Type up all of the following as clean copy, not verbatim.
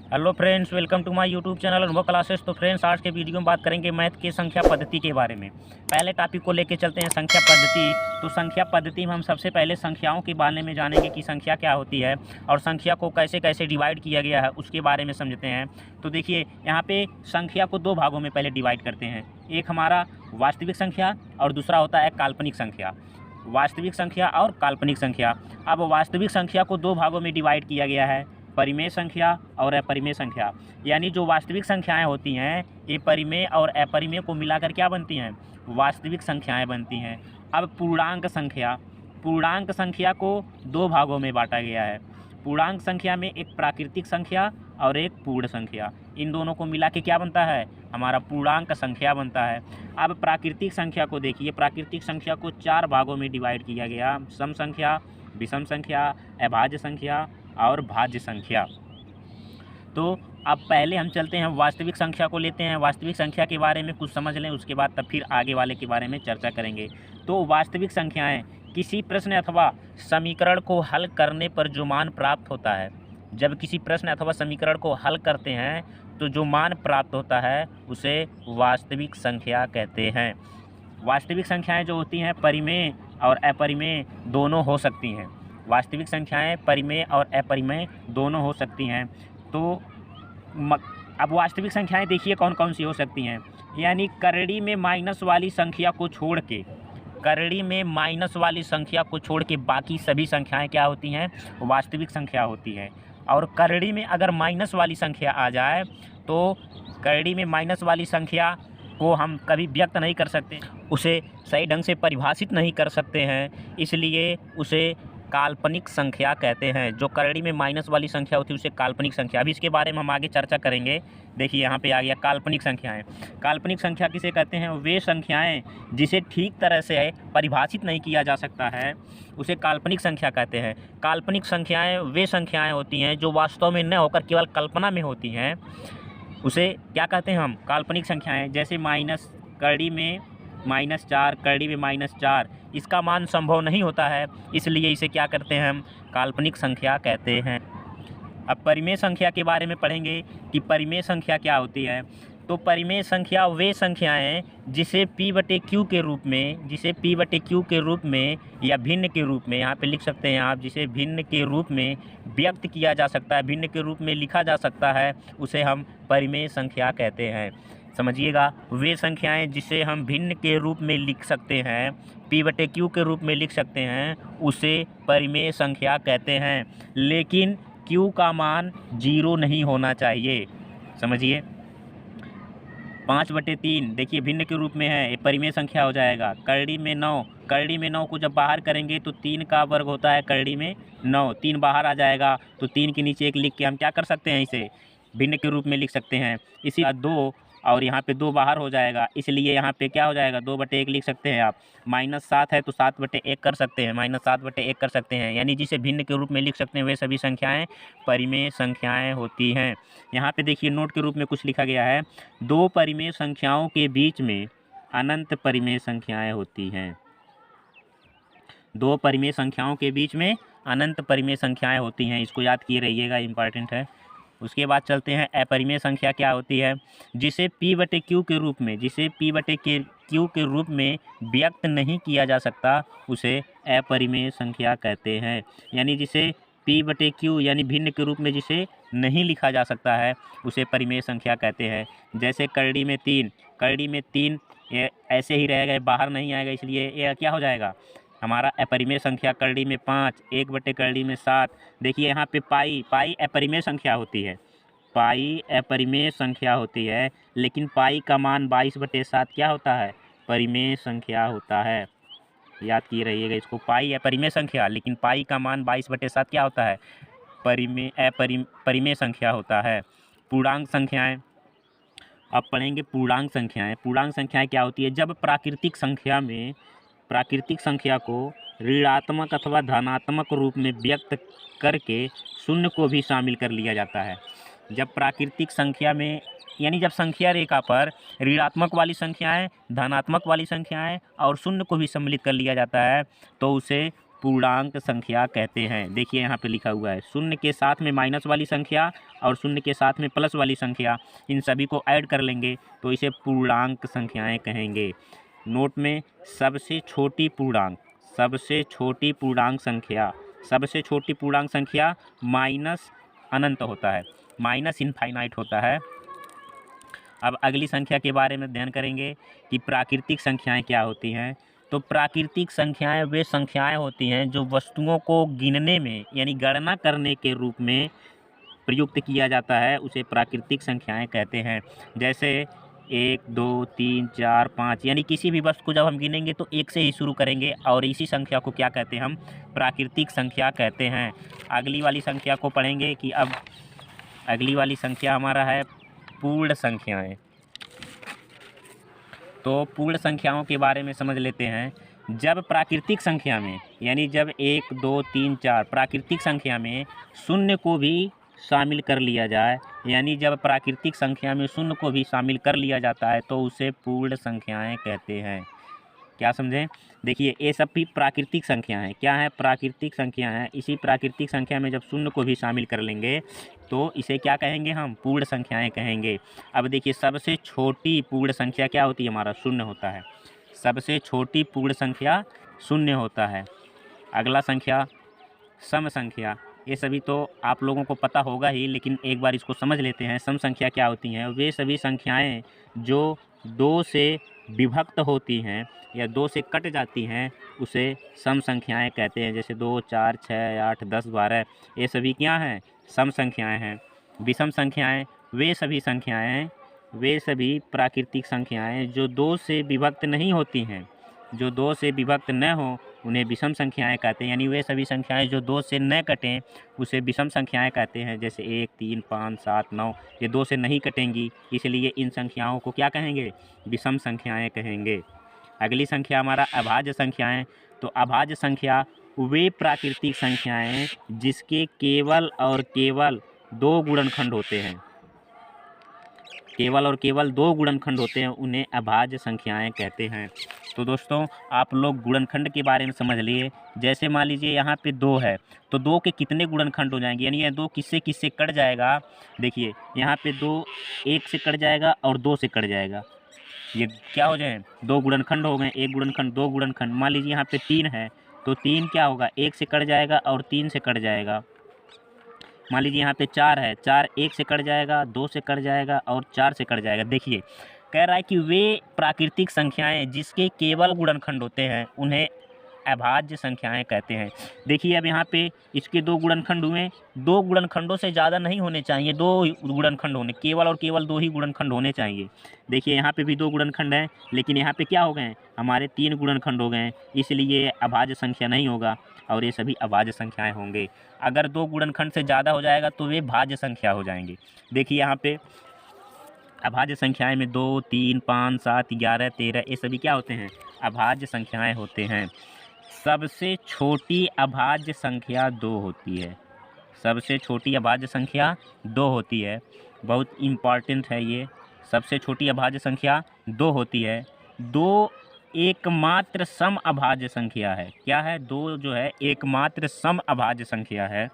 Hello friends, welcome to my YouTube channel Anubhav classes. तो friends, आज के वीडियो में बात करेंगे मैथ के संख्या पद्धति के बारे में। पहले टॉपिक को लेके चलते हैं संख्या पद्धति। तो संख्या पद्धति में हम सबसे पहले संख्याओं के बारे में जानेंगे कि संख्या क्या होती है और संख्या को कैसे कैसे डिवाइड किया गया है उसके बारे में समझते हैं। तो देखिए, यहाँ पे संख्या को दो भागों में पहले डिवाइड करते हैं। एक हमारा वास्तविक संख्या और दूसरा होता है काल्पनिक संख्या। वास्तविक संख्या और काल्पनिक संख्या। अब वास्तविक संख्या को दो भागों में डिवाइड किया गया है, परिमेय संख्या और अपरिमेय संख्या। यानी जो वास्तविक संख्याएं होती हैं, ये परिमेय और अपरिमेय को मिलाकर क्या बनती हैं? वास्तविक संख्याएं बनती हैं। अब पूर्णांक संख्या को दो भागों में बांटा गया है। पूर्णांक संख्या में एक प्राकृतिक संख्या और एक पूर्ण संख्या। इन दोनों को मिला के क्या बनता है? हमारा पूर्णांक संख्या बनता है। अब प्राकृतिक संख्या को देखिए, प्राकृतिक संख्या को चार भागों में डिवाइड किया गया: सम संख्या, विषम संख्या, अभाज्य संख्या और भाज्य संख्या। तो अब पहले हम चलते हैं वास्तविक संख्या को लेते हैं। वास्तविक संख्या के बारे में कुछ समझ लें, उसके बाद तब फिर आगे वाले के बारे में चर्चा करेंगे। तो वास्तविक संख्याएं किसी प्रश्न अथवा समीकरण को हल करने पर जो मान प्राप्त होता है, जब किसी प्रश्न अथवा समीकरण को हल करते हैं तो जो मान प्राप्त होता है उसे वास्तविक संख्या कहते हैं। वास्तविक संख्याएं जो होती हैं परिमेय और अपरिमेय दोनों हो सकती हैं। वास्तविक संख्याएं परिमेय और अपरिमेय दोनों हो सकती हैं। तो अब वास्तविक संख्याएं देखिए कौन कौन सी हो सकती हैं। यानी करड़ी में माइनस वाली संख्या को छोड़ के, करड़ी में माइनस वाली संख्या को छोड़ के बाकी सभी संख्याएं क्या होती हैं? वास्तविक संख्या होती हैं। और करड़ी में अगर माइनस वाली संख्या आ जाए तो करड़ी में माइनस वाली संख्या को हम कभी व्यक्त नहीं कर सकते, उसे सही ढंग से परिभाषित नहीं कर सकते हैं, इसलिए उसे काल्पनिक संख्या कहते हैं। जो करड़ी में माइनस वाली संख्या होती है उसे काल्पनिक संख्या। अभी इसके बारे में हम आगे चर्चा करेंगे। देखिए यहाँ पे आ गया काल्पनिक संख्याएं। काल्पनिक संख्या किसे कहते हैं? वे संख्याएं जिसे ठीक तरह से परिभाषित नहीं किया जा सकता है उसे काल्पनिक संख्या कहते हैं। काल्पनिक संख्याएं वे संख्याएं होती हैं जो वास्तव में न होकर केवल कल्पना में होती हैं, उसे क्या कहते हैं हम? काल्पनिक संख्याएं। जैसे माइनस, करड़ी में -4, करड़ी में -4, इसका मान संभव नहीं होता है, इसलिए इसे क्या करते हैं हम? काल्पनिक संख्या कहते हैं। अब परिमेय संख्या के बारे में पढ़ेंगे कि परिमेय संख्या क्या होती है। तो परिमेय संख्या वे संख्याएं जिसे P/Q के रूप में, जिसे P/Q के रूप में या भिन्न के रूप में, यहाँ पे लिख सकते हैं आप, जिसे भिन्न के रूप में व्यक्त किया जा सकता है, भिन्न के रूप में लिखा जा सकता है, उसे हम परिमेय संख्या कहते हैं। समझिएगा, वे संख्याएं जिसे हम भिन्न के रूप में लिख सकते हैं, P/Q के रूप में लिख सकते हैं, उसे परिमेय संख्या कहते हैं। लेकिन Q का मान 0 नहीं होना चाहिए। समझिए, 5/3 देखिए भिन्न के रूप में है, ये परिमेय संख्या हो जाएगा। करड़ी में 9, करड़ी में 9 को जब बाहर करेंगे तो 3 का वर्ग होता है करड़ी में 9, 3 बाहर आ जाएगा तो 3 के नीचे 1 लिख के हम क्या कर सकते हैं? इसे भिन्न के रूप में लिख सकते हैं। इसी 2 और यहाँ पे 2 बाहर हो जाएगा, इसलिए यहाँ पे क्या हो जाएगा? 2/1 लिख सकते हैं आप। -7 है तो 7/1 कर सकते हैं, -7/1 कर सकते हैं। यानी जिसे भिन्न के रूप में लिख सकते हैं वे सभी संख्याएं परिमेय संख्याएं होती हैं। यहाँ पे देखिए नोट के रूप में कुछ लिखा गया है: दो परिमेय संख्याओं के बीच में अनंत परिमेय संख्याएं होती हैं। दो परिमेय संख्याओं के बीच में अनंत परिमेय संख्याएं होती हैं, इसको याद किए रहिएगा, इंपॉर्टेंट है। उसके बाद चलते हैं अपरिमेय संख्या क्या होती है। जिसे P/Q के रूप में, जिसे P/Q के रूप में व्यक्त नहीं किया जा सकता उसे अपरिमेय संख्या कहते हैं। यानी जिसे P/Q यानी भिन्न के रूप में जिसे नहीं लिखा जा सकता है उसे परिमेय संख्या कहते हैं। जैसे करड़ी में 3, करड़ी में 3 ये ऐसे ही रहेगा, बाहर नहीं आएगा, इसलिए ये क्या हो जाएगा? हमारा अपरिमेय संख्या। करड़ी में 5, 1/करड़ी में 7। देखिए यहाँ पे पाई अपरिमेय संख्या होती है, पाई अपरिमेय संख्या होती है, लेकिन पाई का मान 22/7 क्या होता है? परिमेय संख्या होता है। याद किए रहिएगा इसको, पाई अपरिमेय संख्या, लेकिन पाई का मान 22/7 क्या होता है? परिमेय संख्या होता है। पूर्णांक संख्याएं। अब पढ़ेंगे पूर्णांक संख्याएं। पूर्णांक संख्याएं क्या होती है? जब प्राकृतिक संख्या को ऋणात्मक अथवा धनात्मक रूप में व्यक्त करके शून्य को भी शामिल कर लिया जाता है। जब प्राकृतिक संख्या में, यानी जब संख्या रेखा पर ऋणात्मक वाली संख्याएं, धनात्मक वाली संख्याएं और शून्य को भी सम्मिलित कर लिया जाता है तो उसे पूर्णांक संख्या कहते हैं। देखिए यहाँ पे लिखा हुआ है, शून्य के साथ में माइनस वाली संख्या और शून्य के साथ में प्लस वाली संख्या, इन सभी को ऐड कर लेंगे तो इसे पूर्णांक संख्याएं कहेंगे। नोट में सबसे छोटी पूर्णांक, सबसे छोटी पूर्णांक संख्या, सबसे छोटी पूर्णांक संख्या माइनस अनंत होता है, माइनस इनफाइनाइट होता है। अब अगली संख्या के बारे में ध्यान करेंगे कि प्राकृतिक संख्याएं क्या होती हैं। तो प्राकृतिक संख्याएं वे संख्याएं होती हैं जो वस्तुओं को गिनने में यानी गणना करने के रूप में प्रयुक्त किया जाता है, उसे प्राकृतिक संख्याएं कहते हैं। जैसे 1 2 3 4 5 यानी किसी भी वस्तु को जब हम गिनेंगे तो 1 से ही शुरू करेंगे और इसी संख्या को क्या कहते हैं हम, प्राकृतिक संख्या कहते हैं। अगली वाली संख्या को पढ़ेंगे कि अब अगली वाली संख्या हमारा है पूर्ण संख्याएं। तो पूर्ण संख्याओं के बारे में समझ लेते हैं। जब प्राकृतिक संख्या में यानी जब 1 2 3 4 प्राकृतिक संख्या में शून्य को भी शामिल कर लिया जाए, यानी जब प्राकृतिक संख्या में शून्य को भी शामिल कर लिया जाता है तो उसे पूर्ण संख्याएं कहते हैं। क्या समझें? देखिए ये सब भी प्राकृतिक संख्या हैं। क्या है? प्राकृतिक संख्या है। इसी प्राकृतिक संख्या में जब शून्य को भी शामिल कर लेंगे तो इसे क्या कहेंगे हम, पूर्ण संख्याएं कहेंगे। अब देखिए सबसे छोटी पूर्ण संख्या क्या होती है, हमारा शून्य होता है। सबसे छोटी पूर्ण संख्या शून्य होता है। अगला संख्या सम संख्या, ये सभी तो आप लोगों को पता होगा ही, लेकिन एक बार इसको समझ लेते हैं। सम संख्या क्या होती हैं? वे सभी संख्याएं जो 2 से विभक्त होती हैं या 2 से कट जाती हैं उसे सम संख्याएं कहते हैं। जैसे 2 4 6 8 10 12, ये सभी क्या हैं, सम संख्याएं हैं। विषम संख्याएं वे सभी संख्याएं, वे सभी प्राकृतिक संख्याएं जो 2 से विभक्त नहीं होती हैं, जो 2 से विभक्त न हो उन्हें विषम संख्याएं कहते हैं। यानी वे सभी संख्याएं जो 2 से न कटें उसे विषम संख्याएं कहते हैं। जैसे 1 3 5 7 9, ये 2 से नहीं कटेंगी, इसलिए इन संख्याओं को क्या कहेंगे, विषम संख्याएं कहेंगे। अगली संख्या हमारा अभाज्य संख्याएं। तो अभाज्य संख्या वे प्राकृतिक संख्याएं जिसके केवल और केवल 2 गुणनखंड होते हैं, केवल और केवल 2 गुणनखंड होते हैं, उन्हें अभाज्य संख्याएं कहते हैं। तो दोस्तों आप लोग गुणनखंड के बारे में समझ लिए। जैसे मान लीजिए यहाँ पे 2 है तो 2 के कितने गुणनखंड हो जाएंगे, यानी ये 2 किससे किससे कट जाएगा। देखिए यहाँ पे 2 1 से कट जाएगा और 2 से कट जाएगा, ये क्या हो जाए, 2 गुणनखंड हो गए। 1 गुणनखंड 2 गुणनखंड। मान लीजिए यहाँ पे 3 है तो 3 क्या होगा, 1 से कट जाएगा और 3 से कट जाएगा। मान लीजिए यहाँ पे 4 है, 4 1 से कट जाएगा, 2 से कट जाएगा और 4 से कट जाएगा। देखिए कह रहा है कि वे प्राकृतिक संख्याएं जिसके केवल गुणनखंड होते हैं उन्हें अभाज्य संख्याएं कहते हैं। देखिए अब यहाँ पे इसके 2 गुणनखंड हुए, 2 गुणनखंडों से ज़्यादा नहीं होने चाहिए, 2 गुणनखंड होने, केवल और केवल 2 ही गुणनखंड होने चाहिए। देखिए यहाँ पे भी 2 गुणनखंड हैं, लेकिन यहाँ पे क्या हो गए, हमारे 3 गुणनखंड हो गए, इसलिए अभाज्य संख्या नहीं होगा और ये सभी अभाज्य संख्याएं होंगे। अगर 2 गुणनखंड से ज़्यादा हो जाएगा तो वे भाज्य संख्या हो जाएंगे। देखिए यहाँ पे अभाज्य संख्याएं में 2 3 5 7 11 13, ये सभी क्या होते हैं, अभाज्य संख्याएं होते हैं। सबसे छोटी अभाज्य संख्या 2 होती है, सबसे छोटी अभाज्य संख्या 2 होती है। बहुत इम्पॉर्टेंट है ये, सबसे छोटी अभाज्य संख्या 2 होती है। 2 एकमात्र सम अभाज्य संख्या है। क्या है, 2 जो है एकमात्र सम अभाज्य संख्या है।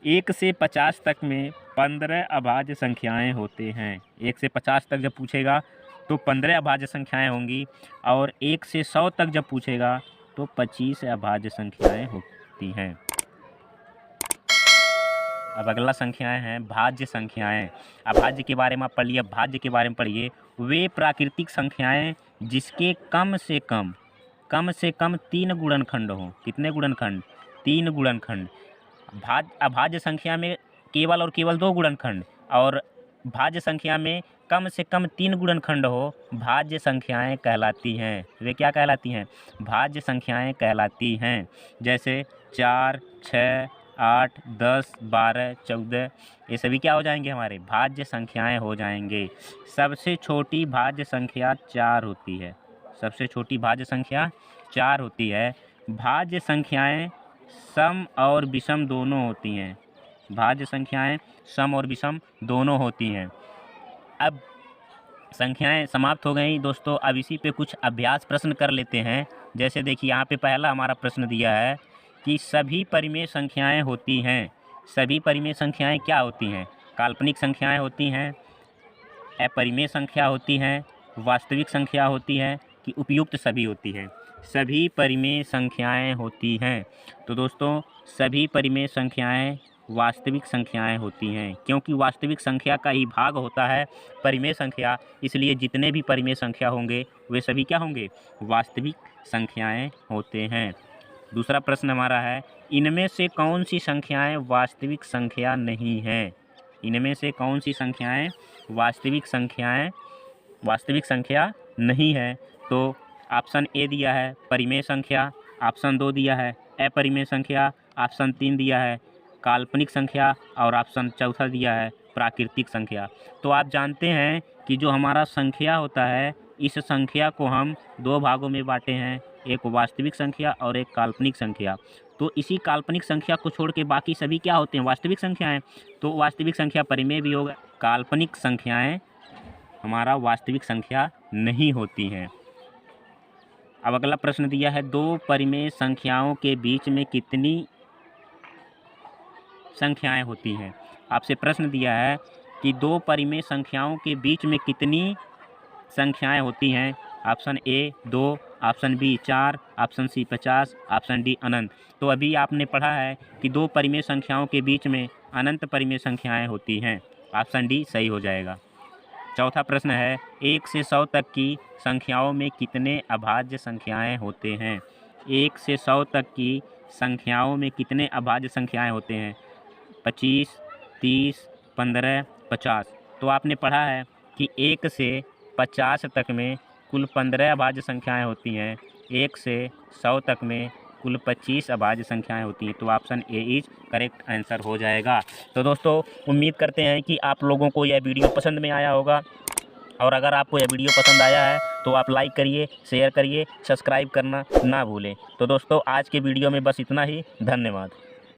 1 से 50 तक में 15 अभाज्य संख्याएं होते हैं। 1 से 50 तक जब पूछेगा तो 15 अभाज्य संख्याएं होंगी और 1 से 100 तक जब पूछेगा तो 25 अभाज्य संख्याएं होती हैं। अब अगला संख्याएं हैं भाज्य संख्याएं। अभाज्य के बारे में आप पढ़िए, भाज्य के बारे में पढ़िए। वे प्राकृतिक संख्याएं जिसके कम से कम 3 गुणनखंड हों। कितने गुणनखंड, 3 गुणनखंड। अभाज्य संख्या में केवल और केवल 2 गुणनखंड और भाज्य संख्या में कम से कम 3 गुणनखंड हो, भाज्य संख्याएं कहलाती हैं। वे क्या कहलाती हैं, भाज्य संख्याएं कहलाती हैं। जैसे 4 6 8 10 12 14, ये सभी क्या हो जाएंगे, हमारे भाज्य संख्याएं हो जाएंगे। सबसे छोटी भाज्य संख्या 4 होती है, सबसे छोटी भाज्य संख्या 4 होती है। भाज्य संख्याएं सम और विषम दोनों होती हैं, भाज्य संख्याएं सम और विषम दोनों होती हैं। अब संख्याएं समाप्त हो गई दोस्तों। अब इसी पे कुछ अभ्यास प्रश्न कर लेते हैं जैसे देखिए यहाँ पे पहला हमारा प्रश्न दिया है कि सभी परिमेय संख्याएं होती हैं। सभी परिमेय संख्याएं क्या होती हैं? काल्पनिक संख्याएं होती हैं, अपरिमेय संख्या होती हैं, वास्तविक संख्या होती है कि उपयुक्त सभी होती है? सभी परिमेय संख्याएं होती हैं। तो दोस्तों सभी परिमेय संख्याएं वास्तविक संख्याएं होती हैं, क्योंकि वास्तविक संख्या का ही भाग होता है परिमेय संख्या, इसलिए जितने भी परिमेय संख्या होंगे वे सभी क्या होंगे? वास्तविक संख्याएं होते हैं। दूसरा प्रश्न हमारा है, इनमें से कौन सी संख्याएं वास्तविक संख्या नहीं है? इनमें से कौन सी संख्याएं वास्तविक संख्या नहीं है? तो ऑप्शन ए दिया है परिमेय संख्या, ऑप्शन 2 दिया है अपरिमेय संख्या, ऑप्शन 3 दिया है काल्पनिक संख्या और ऑप्शन 4 दिया है प्राकृतिक संख्या। तो आप जानते हैं कि जो हमारा संख्या होता है, इस संख्या को हम 2 भागों में बांटे हैं, एक वास्तविक संख्या और एक काल्पनिक संख्या। तो इसी काल्पनिक संख्या को छोड़ के बाकी सभी क्या होते हैं? वास्तविक संख्याएं। तो वास्तविक संख्या परिमेय भी होगा, काल्पनिक संख्याएं हमारा वास्तविक संख्या नहीं होती हैं। अब अगला प्रश्न दिया है, 2 परिमेय संख्याओं के बीच में कितनी संख्याएं होती हैं? आपसे प्रश्न दिया है कि 2 परिमेय संख्याओं के बीच में कितनी संख्याएं होती हैं? Option A 2, option B 4, option C 50, option D अनंत। तो अभी आपने पढ़ा है कि 2 परिमेय संख्याओं के बीच में अनंत परिमेय संख्याएं होती हैं। ऑप्शन डी सही हो जाएगा। चौथा प्रश्न है, 1 से 100 तक की संख्याओं में कितने अभाज्य संख्याएं होते हैं? 1 से 100 तक की संख्याओं में कितने अभाज्य संख्याएं होते हैं? 25, 30, 15, 50। तो आपने पढ़ा है कि 1 से 50 तक में कुल 15 अभाज्य संख्याएं होती हैं, 1 से 100 तक में कुल 25 अभाज्य संख्याएं होती हैं। तो option A is correct answer हो जाएगा। तो दोस्तों उम्मीद करते हैं कि आप लोगों को यह वीडियो पसंद में आया होगा, और अगर आपको यह वीडियो पसंद आया है तो आप लाइक करिए, शेयर करिए, सब्सक्राइब करना ना भूलें। तो दोस्तों आज के वीडियो में बस इतना ही। धन्यवाद।